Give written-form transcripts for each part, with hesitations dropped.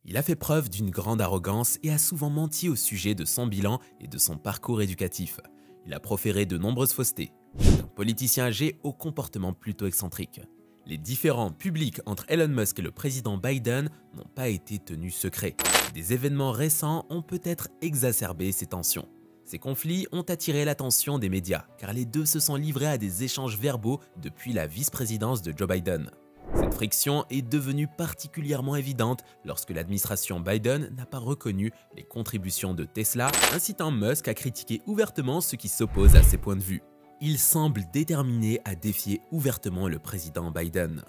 Il a fait preuve d'une grande arrogance et a souvent menti au sujet de son bilan et de son parcours éducatif. Il a proféré de nombreuses faussetés. C'est un politicien âgé au comportement plutôt excentrique. Les différends publics entre Elon Musk et le président Biden n'ont pas été tenus secrets. Des événements récents ont peut-être exacerbé ces tensions. Ces conflits ont attiré l'attention des médias, car les deux se sont livrés à des échanges verbaux depuis la vice-présidence de Joe Biden. Cette friction est devenue particulièrement évidente lorsque l'administration Biden n'a pas reconnu les contributions de Tesla, incitant Musk à critiquer ouvertement ceux qui s'opposent à ses points de vue. Il semble déterminé à défier ouvertement le président Biden.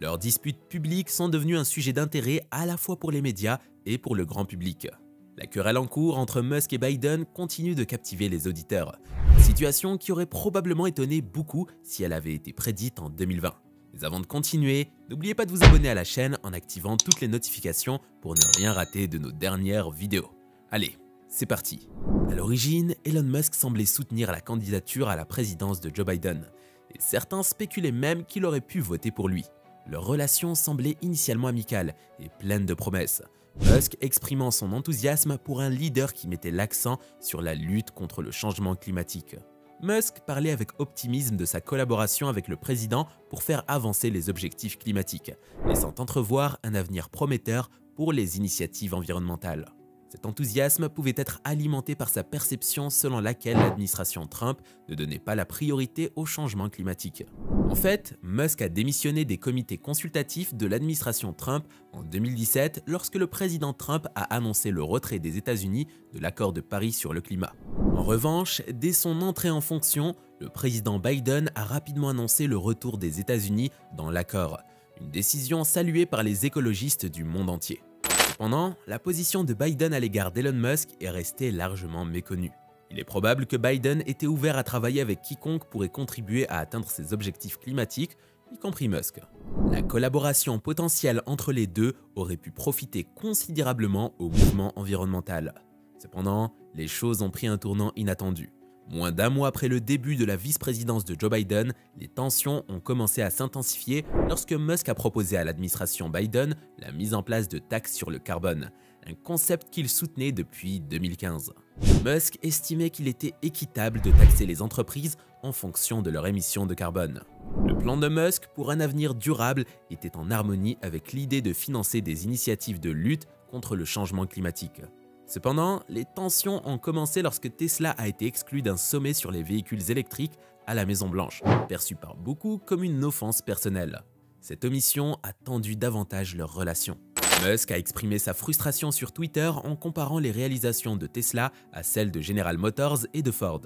Leurs disputes publiques sont devenues un sujet d'intérêt à la fois pour les médias et pour le grand public. La querelle en cours entre Musk et Biden continue de captiver les auditeurs, une situation qui aurait probablement étonné beaucoup si elle avait été prédite en 2020. Mais avant de continuer, n'oubliez pas de vous abonner à la chaîne en activant toutes les notifications pour ne rien rater de nos dernières vidéos. Allez, c'est parti. À l'origine, Elon Musk semblait soutenir la candidature à la présidence de Joe Biden, et certains spéculaient même qu'il aurait pu voter pour lui. Leur relation semblait initialement amicale et pleine de promesses, Musk exprimant son enthousiasme pour un leader qui mettait l'accent sur la lutte contre le changement climatique. Musk parlait avec optimisme de sa collaboration avec le président pour faire avancer les objectifs climatiques, laissant entrevoir un avenir prometteur pour les initiatives environnementales. Cet enthousiasme pouvait être alimenté par sa perception selon laquelle l'administration Trump ne donnait pas la priorité au changement climatique. En fait, Musk a démissionné des comités consultatifs de l'administration Trump en 2017 lorsque le président Trump a annoncé le retrait des États-Unis de l'accord de Paris sur le climat. En revanche, dès son entrée en fonction, le président Biden a rapidement annoncé le retour des États-Unis dans l'accord, une décision saluée par les écologistes du monde entier. Cependant, la position de Biden à l'égard d'Elon Musk est restée largement méconnue. Il est probable que Biden était ouvert à travailler avec quiconque pourrait contribuer à atteindre ses objectifs climatiques, y compris Musk. La collaboration potentielle entre les deux aurait pu profiter considérablement au mouvement environnemental. Cependant, les choses ont pris un tournant inattendu. Moins d'un mois après le début de la vice-présidence de Joe Biden, les tensions ont commencé à s'intensifier lorsque Musk a proposé à l'administration Biden la mise en place de taxes sur le carbone, un concept qu'il soutenait depuis 2015. Musk estimait qu'il était équitable de taxer les entreprises en fonction de leur émission de carbone. Le plan de Musk pour un avenir durable était en harmonie avec l'idée de financer des initiatives de lutte contre le changement climatique. Cependant, les tensions ont commencé lorsque Tesla a été exclu d'un sommet sur les véhicules électriques à la Maison-Blanche, perçu par beaucoup comme une offense personnelle. Cette omission a tendu davantage leur relation. Musk a exprimé sa frustration sur Twitter en comparant les réalisations de Tesla à celles de General Motors et de Ford.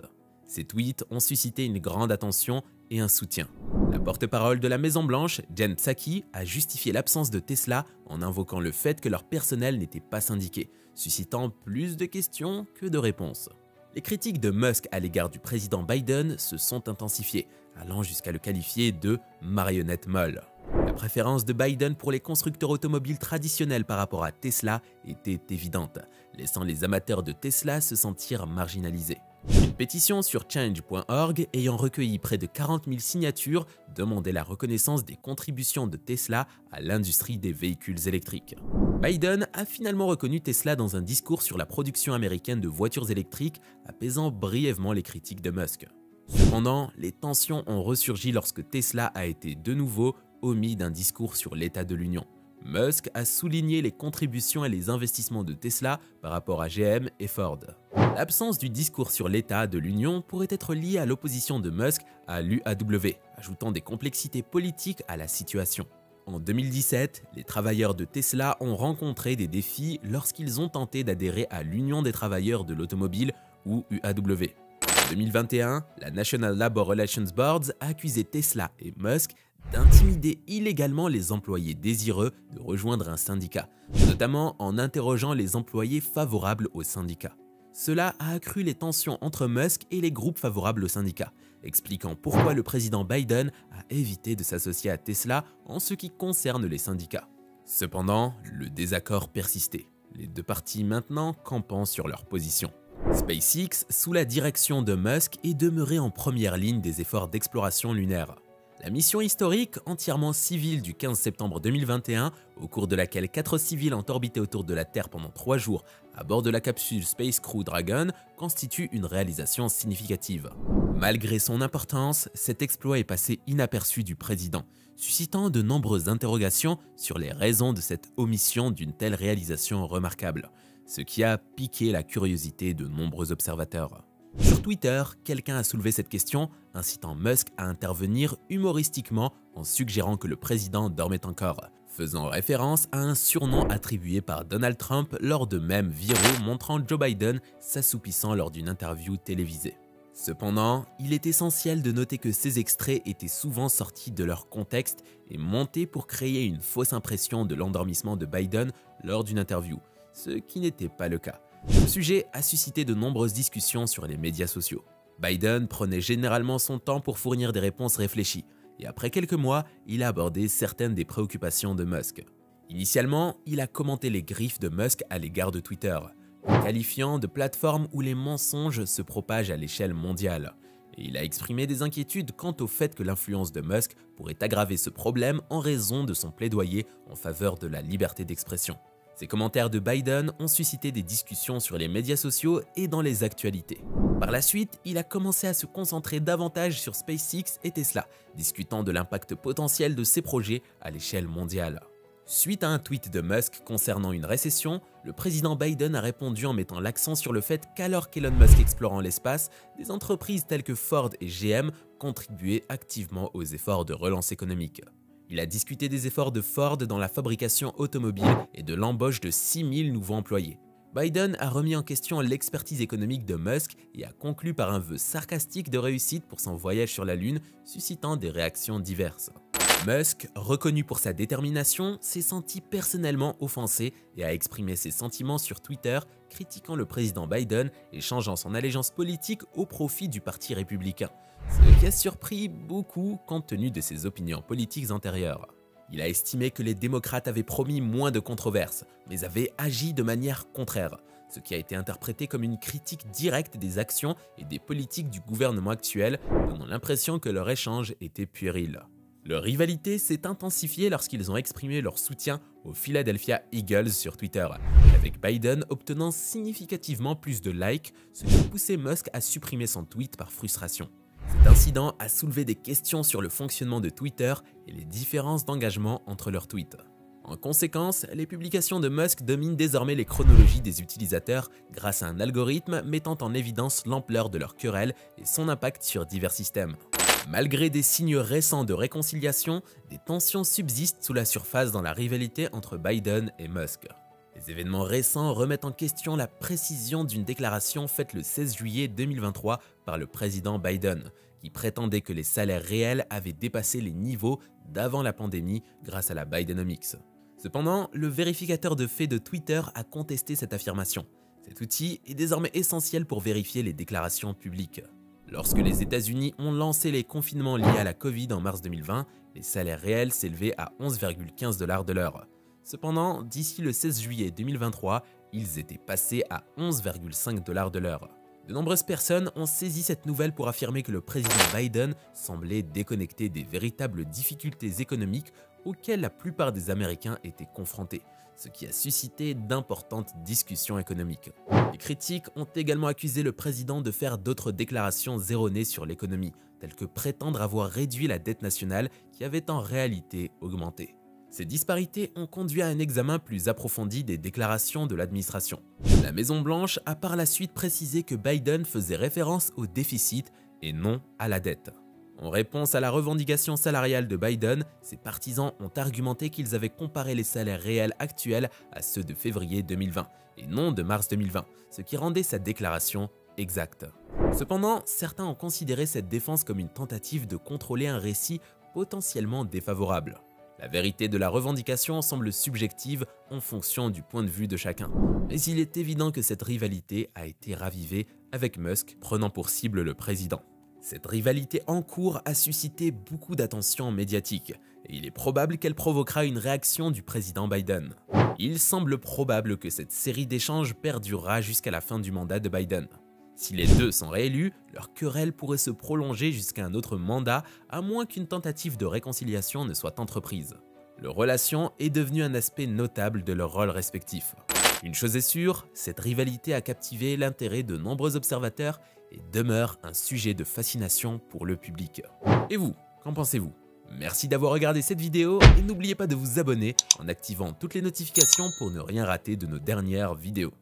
Ces tweets ont suscité une grande attention et un soutien. La porte-parole de la Maison-Blanche, Jen Psaki, a justifié l'absence de Tesla en invoquant le fait que leur personnel n'était pas syndiqué, suscitant plus de questions que de réponses. Les critiques de Musk à l'égard du président Biden se sont intensifiées, allant jusqu'à le qualifier de « marionnette molle ». La préférence de Biden pour les constructeurs automobiles traditionnels par rapport à Tesla était évidente, laissant les amateurs de Tesla se sentir marginalisés. Une pétition sur change.org ayant recueilli près de 40 000 signatures demandait la reconnaissance des contributions de Tesla à l'industrie des véhicules électriques. Biden a finalement reconnu Tesla dans un discours sur la production américaine de voitures électriques, apaisant brièvement les critiques de Musk. Cependant, les tensions ont ressurgi lorsque Tesla a été de nouveau omis d'un discours sur l'état de l'Union. Musk a souligné les contributions et les investissements de Tesla par rapport à GM et Ford. L'absence du discours sur l'état de l'Union pourrait être liée à l'opposition de Musk à l'UAW, ajoutant des complexités politiques à la situation. En 2017, les travailleurs de Tesla ont rencontré des défis lorsqu'ils ont tenté d'adhérer à l'Union des travailleurs de l'automobile ou UAW. En 2021, la National Labor Relations Board a accusé Tesla et Musk d'intimider illégalement les employés désireux de rejoindre un syndicat, notamment en interrogeant les employés favorables au syndicat. Cela a accru les tensions entre Musk et les groupes favorables au syndicat, expliquant pourquoi le président Biden a évité de s'associer à Tesla en ce qui concerne les syndicats. Cependant, le désaccord persistait, les deux parties maintenant campant sur leur position. SpaceX, sous la direction de Musk, est demeuré en première ligne des efforts d'exploration lunaire. La mission historique, entièrement civile du 15 septembre 2021, au cours de laquelle 4 civils ont orbité autour de la Terre pendant 3 jours à bord de la capsule Space Crew Dragon, constitue une réalisation significative. Malgré son importance, cet exploit est passé inaperçu du président, suscitant de nombreuses interrogations sur les raisons de cette omission d'une telle réalisation remarquable, ce qui a piqué la curiosité de nombreux observateurs. Sur Twitter, quelqu'un a soulevé cette question, incitant Musk à intervenir humoristiquement en suggérant que le président dormait encore, faisant référence à un surnom attribué par Donald Trump lors de mèmes viraux montrant Joe Biden s'assoupissant lors d'une interview télévisée. Cependant, il est essentiel de noter que ces extraits étaient souvent sortis de leur contexte et montés pour créer une fausse impression de l'endormissement de Biden lors d'une interview, ce qui n'était pas le cas. Ce sujet a suscité de nombreuses discussions sur les médias sociaux. Biden prenait généralement son temps pour fournir des réponses réfléchies, et après quelques mois, il a abordé certaines des préoccupations de Musk. Initialement, il a commenté les griefs de Musk à l'égard de Twitter, le qualifiant de plateforme où les mensonges se propagent à l'échelle mondiale. Et il a exprimé des inquiétudes quant au fait que l'influence de Musk pourrait aggraver ce problème en raison de son plaidoyer en faveur de la liberté d'expression. Ces commentaires de Biden ont suscité des discussions sur les médias sociaux et dans les actualités. Par la suite, il a commencé à se concentrer davantage sur SpaceX et Tesla, discutant de l'impact potentiel de ces projets à l'échelle mondiale. Suite à un tweet de Musk concernant une récession, le président Biden a répondu en mettant l'accent sur le fait qu'alors qu'Elon Musk explorant l'espace, des entreprises telles que Ford et GM contribuaient activement aux efforts de relance économique. Il a discuté des efforts de Ford dans la fabrication automobile et de l'embauche de 6000 nouveaux employés. Biden a remis en question l'expertise économique de Musk et a conclu par un vœu sarcastique de réussite pour son voyage sur la Lune, suscitant des réactions diverses. Musk, reconnu pour sa détermination, s'est senti personnellement offensé et a exprimé ses sentiments sur Twitter, critiquant le président Biden et changeant son allégeance politique au profit du Parti républicain, ce qui a surpris beaucoup compte tenu de ses opinions politiques antérieures. Il a estimé que les démocrates avaient promis moins de controverses, mais avaient agi de manière contraire, ce qui a été interprété comme une critique directe des actions et des politiques du gouvernement actuel, donnant l'impression que leur échange était puéril. Leur rivalité s'est intensifiée lorsqu'ils ont exprimé leur soutien aux Philadelphia Eagles sur Twitter, avec Biden obtenant significativement plus de likes, ce qui poussait Musk à supprimer son tweet par frustration. Cet incident a soulevé des questions sur le fonctionnement de Twitter et les différences d'engagement entre leurs tweets. En conséquence, les publications de Musk dominent désormais les chronologies des utilisateurs grâce à un algorithme mettant en évidence l'ampleur de leur querelle et son impact sur divers systèmes. Malgré des signes récents de réconciliation, des tensions subsistent sous la surface dans la rivalité entre Biden et Musk. Les événements récents remettent en question la précision d'une déclaration faite le 16 juillet 2023 par le président Biden, qui prétendait que les salaires réels avaient dépassé les niveaux d'avant la pandémie grâce à la Bidenomics. Cependant, le vérificateur de faits de Twitter a contesté cette affirmation. Cet outil est désormais essentiel pour vérifier les déclarations publiques. Lorsque les États-Unis ont lancé les confinements liés à la Covid en mars 2020, les salaires réels s'élevaient à 11,15 $ de l'heure. Cependant, d'ici le 16 juillet 2023, ils étaient passés à 11,5 $ de l'heure. De nombreuses personnes ont saisi cette nouvelle pour affirmer que le président Biden semblait déconnecté des véritables difficultés économiques auxquelles la plupart des Américains étaient confrontés, ce qui a suscité d'importantes discussions économiques. Les critiques ont également accusé le président de faire d'autres déclarations erronées sur l'économie, telles que prétendre avoir réduit la dette nationale qui avait en réalité augmenté. Ces disparités ont conduit à un examen plus approfondi des déclarations de l'administration. La Maison-Blanche a par la suite précisé que Biden faisait référence au déficit et non à la dette. En réponse à la revendication salariale de Biden, ses partisans ont argumenté qu'ils avaient comparé les salaires réels actuels à ceux de février 2020 et non de mars 2020, ce qui rendait sa déclaration exacte. Cependant, certains ont considéré cette défense comme une tentative de contrôler un récit potentiellement défavorable. La vérité de la revendication semble subjective en fonction du point de vue de chacun, mais il est évident que cette rivalité a été ravivée avec Musk prenant pour cible le président. Cette rivalité en cours a suscité beaucoup d'attention médiatique et il est probable qu'elle provoquera une réaction du président Biden. Il semble probable que cette série d'échanges perdurera jusqu'à la fin du mandat de Biden. Si les deux sont réélus, leur querelle pourrait se prolonger jusqu'à un autre mandat, à moins qu'une tentative de réconciliation ne soit entreprise. Leur relation est devenue un aspect notable de leurs rôles respectifs. Une chose est sûre, cette rivalité a captivé l'intérêt de nombreux observateurs et demeure un sujet de fascination pour le public. Et vous, qu'en pensez-vous? Merci d'avoir regardé cette vidéo et n'oubliez pas de vous abonner en activant toutes les notifications pour ne rien rater de nos dernières vidéos.